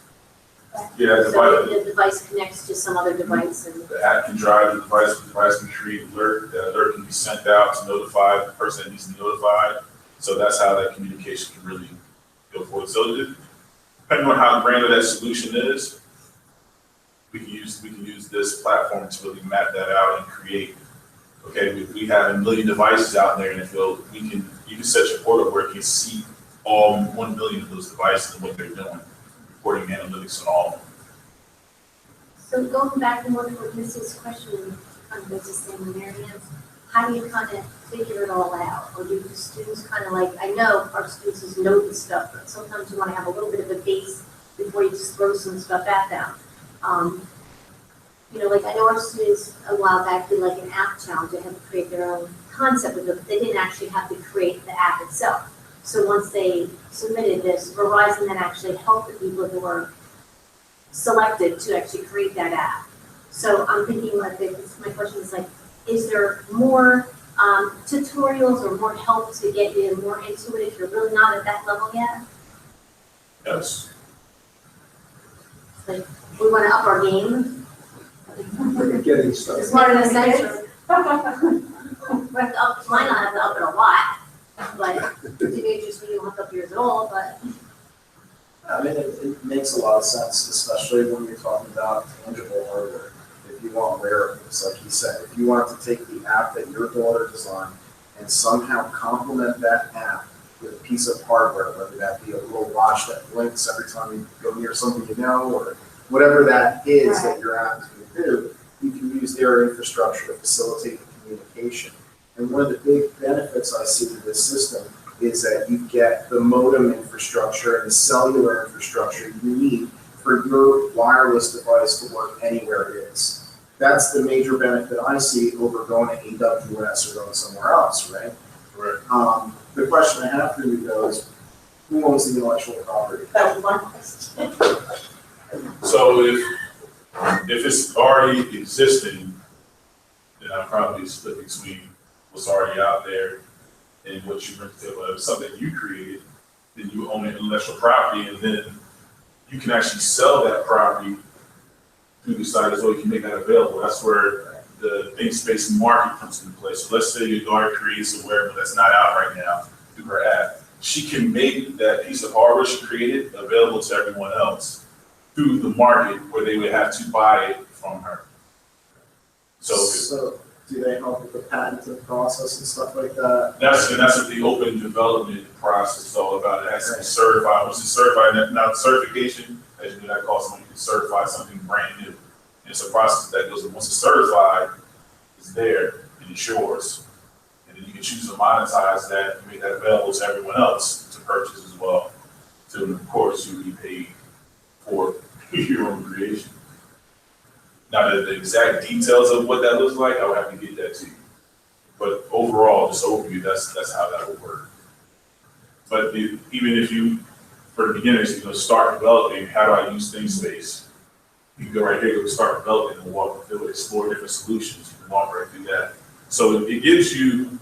Yeah, so the device connects to some other device. And the app can drive the device can create an alert. The alert can be sent out to notify the person that needs to be notified. So that's how that communication can really go forward. So depending on how grand that solution is, we can use this platform to really map that out and create. Okay, we have a million devices out there in the field. You can set your portal where it can see all 1 million of those devices and what they're doing, reporting analytics on all of them. So going back to what Mrs. question on business thing, Marianne, how do you kind of figure it all out? Or do the students kind of I know our students know this stuff, but sometimes you want to have a little bit of a base before you just throw some stuff at them. I know our students a while back did an app challenge. They had to create their own concept of it, but they didn't actually have to create the app itself. So once they submitted this, Verizon then actually helped the people who were selected to actually create that app. So I'm thinking my question is there more tutorials or more help to get you more into it if you're really not at that level yet? Yes. We want to up our game. We're getting stuff. It's one of the century. We have to up, might not have to up it a lot, but teenagers, we don't have to up yours at all, but. I mean, it makes a lot of sense, especially when you're talking about tangible hardware. If you want wearables, like you said, if you want to take the app that your daughter designed and somehow complement that app with a piece of hardware, whether that be a little watch that blinks every time you go near something or whatever that is that your app is going to do, you can use their infrastructure to facilitate the communication. And one of the big benefits I see to this system is that you get the modem infrastructure and the cellular infrastructure you need for your wireless device to work anywhere it is. That's the major benefit I see over going to AWS or going somewhere else, right? Right. The question I have for you though is, who owns the intellectual property? That was my question. So if it's already existing, then I'll probably split between what's already out there and what you bring to the table. If it's something you created, then you own an intellectual property, and then you can actually sell that property through the site as well. You can make that available. That's where the Thingspace market comes into play. So let's say your daughter creates a wearable that's not out right now through her app. She can make that piece of hardware she created available to everyone else through the market where they would have to buy it from her. So do they help with the patenting process and stuff like that? That's what the open development process is all about. It has to be certified. Once it's certified, now certification, as you know, that costs money to certify something brand new. And it's a process that goes, once it's certified, it's there and it's yours. And then you can choose to monetize that and make that available to everyone else to purchase as well. So of course you'll be paid for your own creation. Now the exact details of what that looks like, I would have to get that to you. But overall, just overview, that's how that would work. But even if you, for the beginners, start developing, how do I use Thingspace? You can go right here, go start developing and walk through it, explore different solutions. You can walk right through that. So it gives you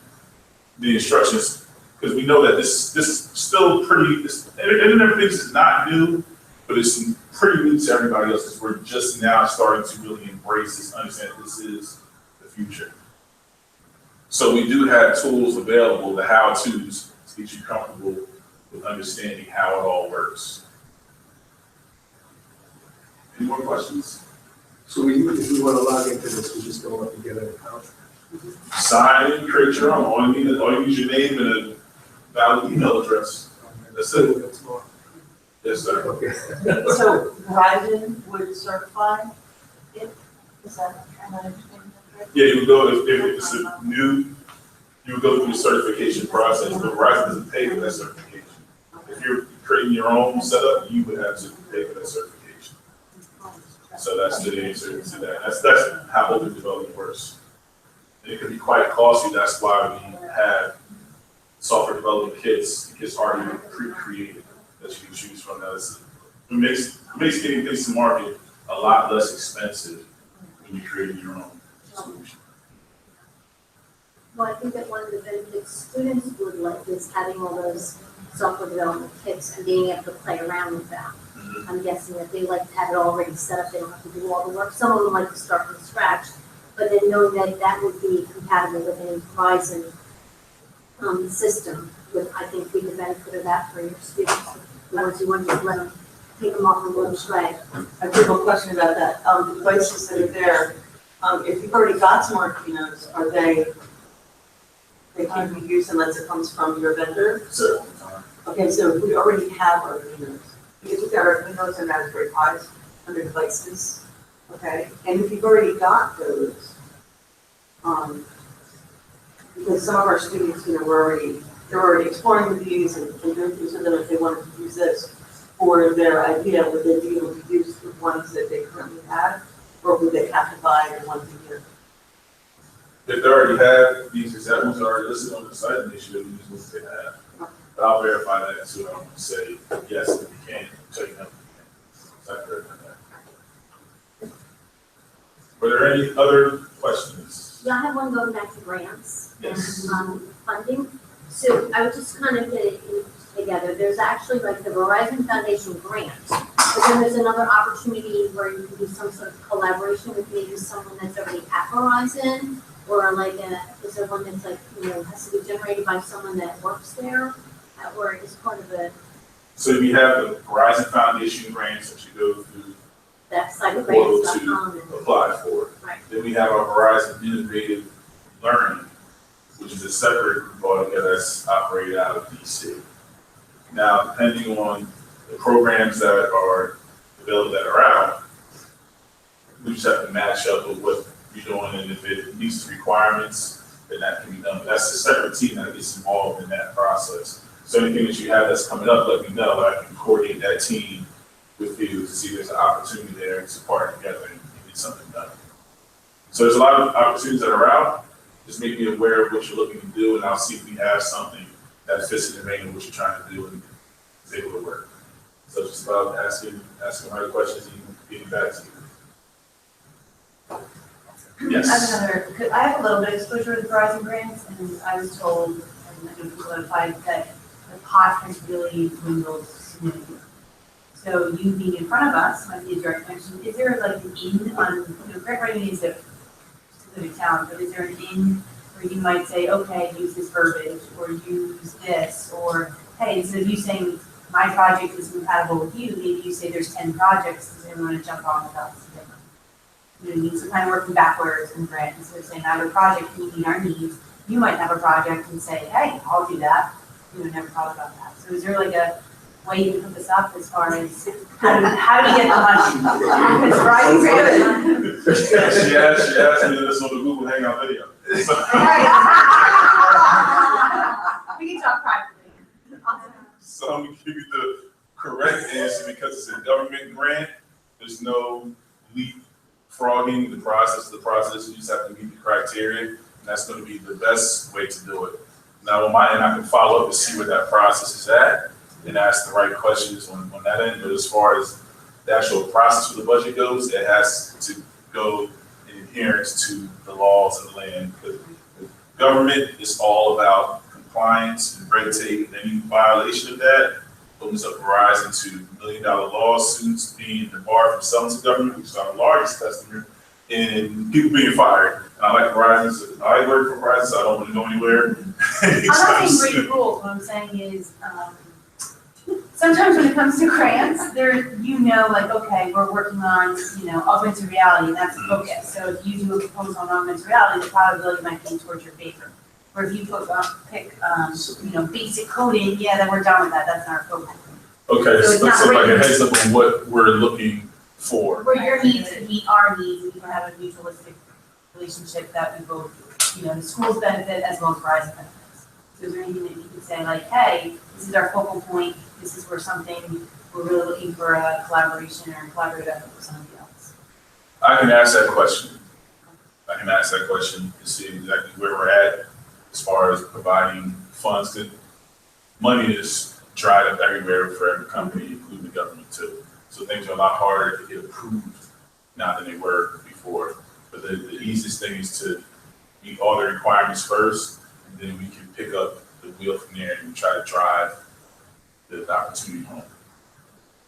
the instructions, because we know that this is still pretty, Internet of Things is not new, but it's pretty new to everybody else, because we're just now starting to really embrace this, understand that this is the future. So we do have tools available, the how-tos, to get you comfortable with understanding how it all works. Any more questions? So if we want to log into this, we just go up and get an account. Sign in, create your own. All you need is your name and a valid email address. That's it. Yes, sir. Okay. So Verizon would certify it? Is that, am I understanding that correctly? Yeah, you would go, if it's a new, you would go through the certification process, but Verizon doesn't pay for that certification. If you're creating your own setup, you would have to pay for that certification. So that's the answer to that. That's how open development works. And it can be quite costly. That's why we have software development kits. The kits already pre-created that you can choose from. Now, it makes getting things to market a lot less expensive when you're creating your own solution. Well, I think that one of the benefits students would like is having all those software development kits and being able to play around with them. Mm-hmm. I'm guessing that they like to have it already set up, they don't have to do all the work. Some of them like to start from scratch, but then knowing that that would be compatible with an Verizon system would, I think, be the benefit of that for your students. The ones who want to let them take them off and go straight. I have a question about that. The devices that are there, if you've already got some Arduinos, are they can be used unless it comes from your vendor? So, Okay, so we already have Arduinos. Because we've got Arduinos and Raspberry Pis under devices, okay? And if you've already got those, because some of our students, they're already exploring with these and going through some of them if they wanted to use this for their idea, would they be able to use the ones that they currently have, or would they have to buy the ones in here? if they already have these examples already listed on the site, then they should use what they have. But I'll verify that too. I'm gonna say yes if you can, so you know. So I verify that. Were there any other questions? Yeah, I have one going back to grants Yes. and funding. So I would just kind of get it together. There's actually like the Verizon Foundation grant, but then there's another opportunity where you can do some sort of collaboration with maybe someone that's already at Verizon, or like is there one that's like, has to be generated by someone that works there, or is part of the So we have the Verizon Foundation grants that you go through that site the portal grants.com to apply for. Right. Then we have our Verizon Innovative Learning, which is a separate group altogether that's operated out of DC. Now, depending on the programs that are available that are out, we just have to match up with what you're doing, and if it meets the requirements, then that can be done. But that's a separate team that gets involved in that process. So anything that you have that's coming up, let me know. I can coordinate that team with you to see if there's an opportunity there to partner together and get something done. So there's a lot of opportunities that are out. Just make me aware of what you're looking to do, and I'll see if we have something that fits in the vein of what you're trying to do and is able to work. So it's just about asking hard questions and getting back to you. Yes. I have a little bit of exposure with Verizon grants, and I was told, and I think people notified that the pot has really dwindled significantly. So you being in front of us might be a direct connection. Is there like an in on, grant writing is a specific talent, but is there an in where you might say, okay, use this verbiage, or use this, or hey, instead of you saying my project is compatible with you, maybe you say there's 10 projects, does anyone want to jump on with us? You need some kind of working backwards and grant, instead of saying I have a project, can you meet our needs? You might have a project and say, hey, I'll do that. Never thought about that. So is there like a way you can put this up as far as how do you get the money? Because Verizon's good. She asked me this on the Google Hangout video. We can talk privately. So I'm gonna give you the correct answer because it's a government grant. There's no leapfrogging the process. The process, you just have to meet the criteria, and that's gonna be the best way to do it. Now on my end, I can follow up and see where that process is at and ask the right questions on that end. But as far as the actual process for the budget goes, it has to go in adherence to the laws of the land. The government is all about compliance and red tape, and any violation of that opens up Verizon to $1 million lawsuits, being debarred from selling to government, which is our largest customer, and people being fired. And I like Verizon, so I work for Verizon, so I don't want to go anywhere. I'm not saying break rules, what I'm saying is, sometimes when it comes to grants, like, okay, we're working on, augmented reality, and that's the focus. So if you do a proposal on augmented reality, the probability might be towards your favor. Or if you pick, basic coding, yeah, then we're done with that, that's not our focus. Okay, So it's so not like a written. heads up on what we're looking for. Where your needs meet our needs, and we can have a mutualistic relationship that we both, the schools benefit as well as Verizon benefits. So is there anything that you can say like, hey, this is our focal point, this is where we're really looking for a collaboration or a collaborative effort with somebody else? I can ask that question. To see exactly where we're at as far as providing funds. Because money is dried up everywhere for every company, including the government too. So things are a lot harder to get approved now than they were before. But the easiest thing is to meet all the requirements first, and then we can pick up the wheel from there and try to drive the opportunity home.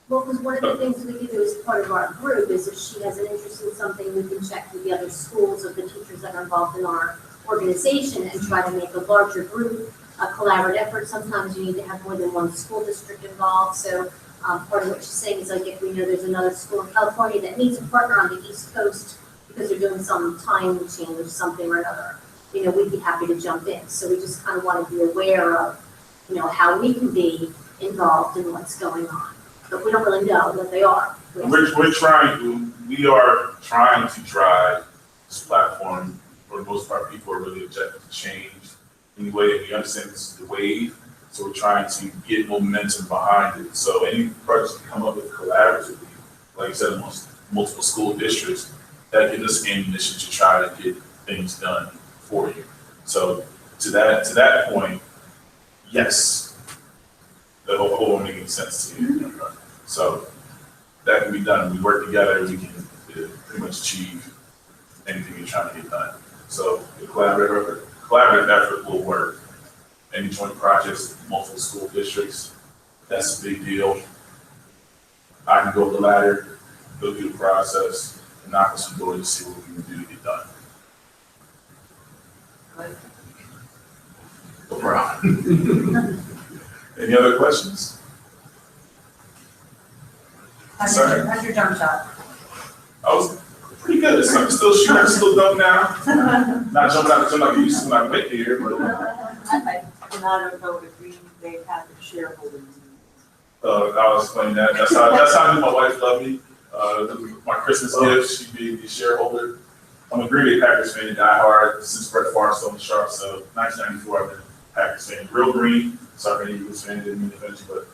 Well, because one of the things we can do as part of our group is if she has an interest in something, we can check with the other schools of the teachers that are involved in our organization and try to make a larger group, a collaborative effort. Sometimes you need to have more than one school district involved. So part of what she's saying is like if we know there's another school in California that needs a partner on the East Coast because they're doing some time change or something or another, we'd be happy to jump in. So we just kind of want to be aware of, how we can be involved in what's going on. But we don't really know what they are. We are trying to drive this platform. For the most part, people are really objective to change anyway, and we understand this is the wave, so we're trying to get momentum behind it. So any projects we come up with collaboratively, like I said, amongst multiple school districts, that gives us ammunition to try to get things done for you. So to that point, yes, the whole making sense to you. So that can be done. We work together, we can pretty much achieve anything you're trying to get done. So the collaborative effort will work. Any joint projects, multiple school districts, that's a big deal. I can go up the ladder, go through the process, and knock on some doors to see what we can do to get done. No problem. Any other questions? How's your jump shot? I was pretty good. So I'm still shooting, I'm still dunk now. Not jumping out the gym like I used to when I get here, but. And I don't know if they have the shareholder meeting. I'll explain that. That's how I knew my wife loved me. My Christmas gift, she gave me a shareholder. I'm a Green Bay Packers fan, die hard since Brett Favre stole the Sharp. So 1994, I've been a Packers fan. Real green. Sorry, an Eagles fan, didn't mean to finish, but.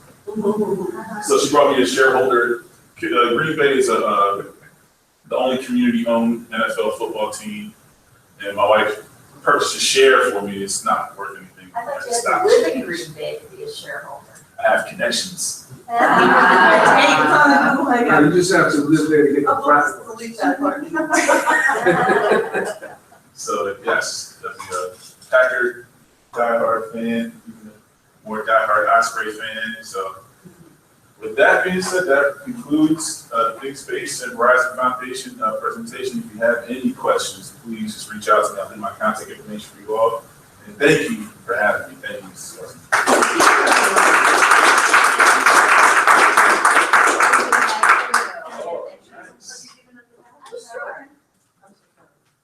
So she brought me a shareholder. Green Bay is the only community-owned NFL football team, and my wife purchased a share for me. It's not worth anything. I thought you had to live in Green Bay to be a shareholder. I have connections. You just have to live there to get the profit. So yes, definitely a Packer diehard fan. more diehard Osprey fan. So with that being said, that concludes Thingspace and Verizon Foundation presentation. If you have any questions, please just reach out to me. I'll leave my contact information for you all. And thank you for having me. Thank you, Mrs. Wilson.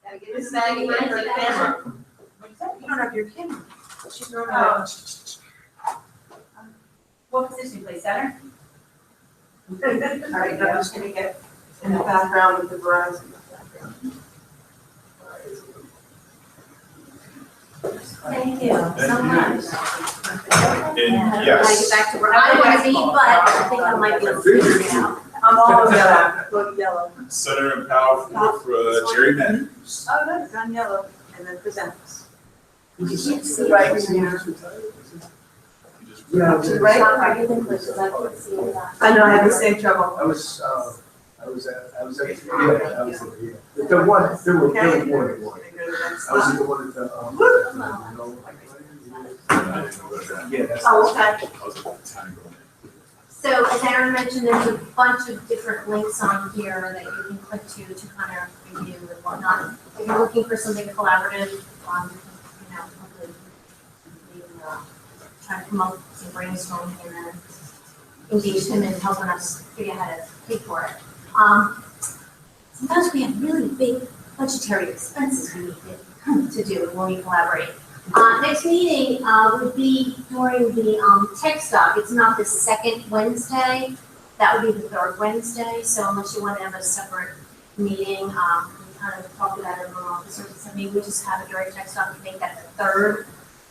Gotta get this bag away for the camera. You don't have your camera. She's throwing it. What position, play center? All right, I'm just gonna get in the background with the Verizon. Thank you so much. And I yes, get back to where I want to be, but I think I might be able to figure it out. I'm all yellow, look yellow. Center and Power for Jerry Matthews. Oh, no, it's on yellow, and then presents. You can't see right here. Yeah, Right? I couldn't see it. I know, I had the same trouble. I was at, yeah, I was there, yeah. The one, there were more than one. I was in the one at the, yeah, that's. Oh, okay. So as Aaron mentioned, there's a bunch of different links on here that you can click to kind of review and whatnot. If you're looking for something collaborative, hopefully we can try to come up with some brainstorming and then engage him in helping us figure out how to pay for it. Sometimes we have really big budgetary expenses we need to do when we collaborate. Next meeting would be during the tech stock. It's not the second Wednesday. That would be the third Wednesday. So unless you want to have a separate meeting, we kind of talked about it in the officers. So maybe we just have a direct tech stock and make that the third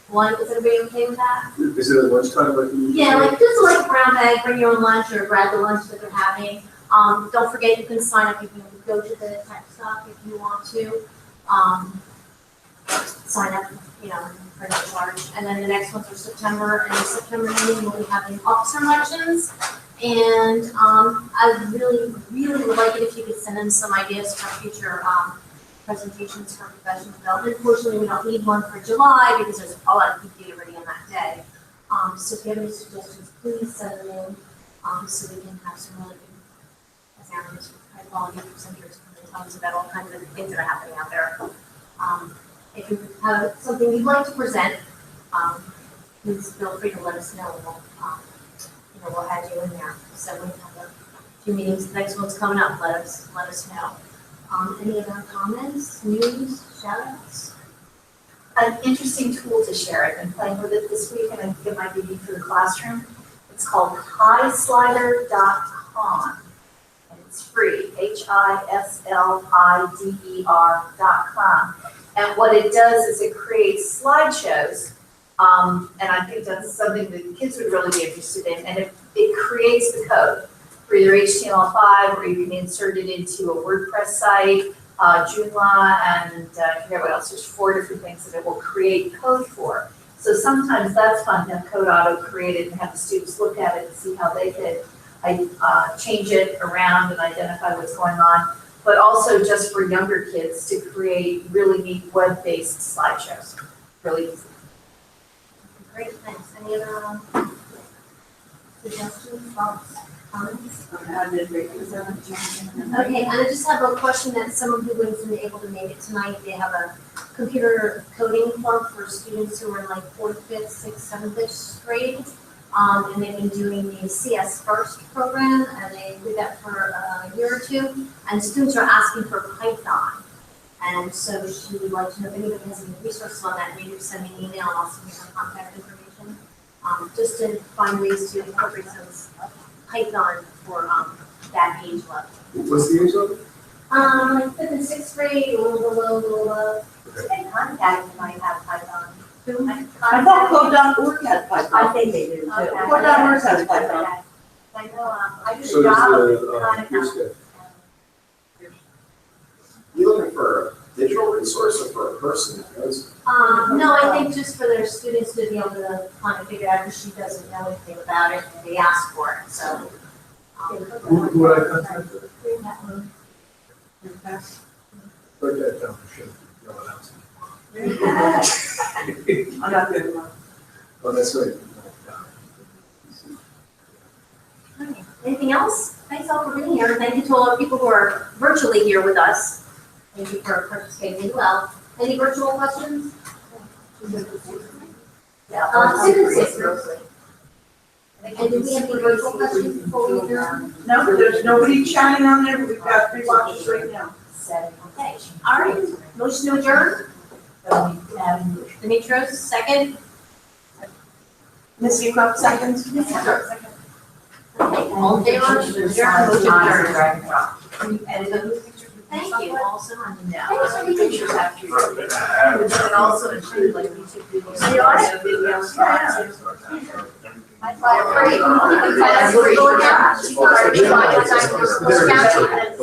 one. Is everybody okay with that? Is it at lunchtime like you? Yeah, like just like a brown bag, bring your own lunch or grab the lunch that they're having. Don't forget you can sign up. You can go to the tech stock if you want to. Sign up, for no charge. And then the next ones are September, and the September meeting we'll be having officer elections. And I really, really would like it if you could send in some ideas for future presentations for professional development. Unfortunately, we don't need one for July because there's a lot of PPA already on that day. So if you have any suggestions, please send them in so we can have some really good, as Aaron was, high quality presenters coming and tell us about all kinds of things that are happening out there. If you have something you'd like to present, please feel free to let us know. We'll add you in there. So we have a few meetings. The next one's coming up. Let us know. Any other comments, news, shout-outs? An interesting tool to share. I've been playing with it this week, and I think it might be neat for the classroom. It's called HiSlider.com, and it's free. HISLIDER.com. And what it does is it creates slideshows, and I think that's something that the kids would really be interested in. And it creates the code for either HTML5, or you can insert it into a WordPress site, Joomla, and I forget what else. There's 4 different things that it will create code for. So sometimes that's fun to have code auto created and have the students look at it and see how they could change it around and identify what's going on. But also just for younger kids to create really neat web-based slideshows. Really easy. Great, thanks. Any other suggestions, thoughts, comments? Okay, and I just have a question that someone who wasn't able to make it tonight, they have a computer coding club for students who are in like 4th, 5th, 6th, 7th grade. And they've been doing the CS First program, and they did that for a year or 2. And students are asking for Python. And so she would like to know if anybody has any resources on that. Maybe send me an email and I'll send you her contact information. Just to find ways to incorporate some Python for that age level. What's the age level? Like 5th and 6th grade, a little below. And contact might have Python. I thought Code.org had Python. I think they do too. Code.org has Python. I know, I do So a does job the, with kind of. here's good. You looking for a digital resource or for a person that knows? No, I think just for their students to be able to kind of figure out, because she doesn't know anything about it, and they ask for it, so. Who would I contact? Put that down for sure. No one else. I'm not good enough. Oh, that's right. Anything else? Thanks all for being here. Thank you to all the people who are virtually here with us. Thank you for participating as well. Any virtual questions? Citizens mostly. And do we have any virtual questions before we adjourn? No, there's nobody chatting on there, we've got 3 watches right now. Okay, all right. Motion to adjourn? Demetrios, second? Missy Cook, seconds. Okay, all in favor? Adjourn, motion adjourned. Can you edit those pictures? Thank you. Also, on the now. Thanks for the pictures after you. But also include like YouTube videos. So you are? Videos. I fly free. You can fly free.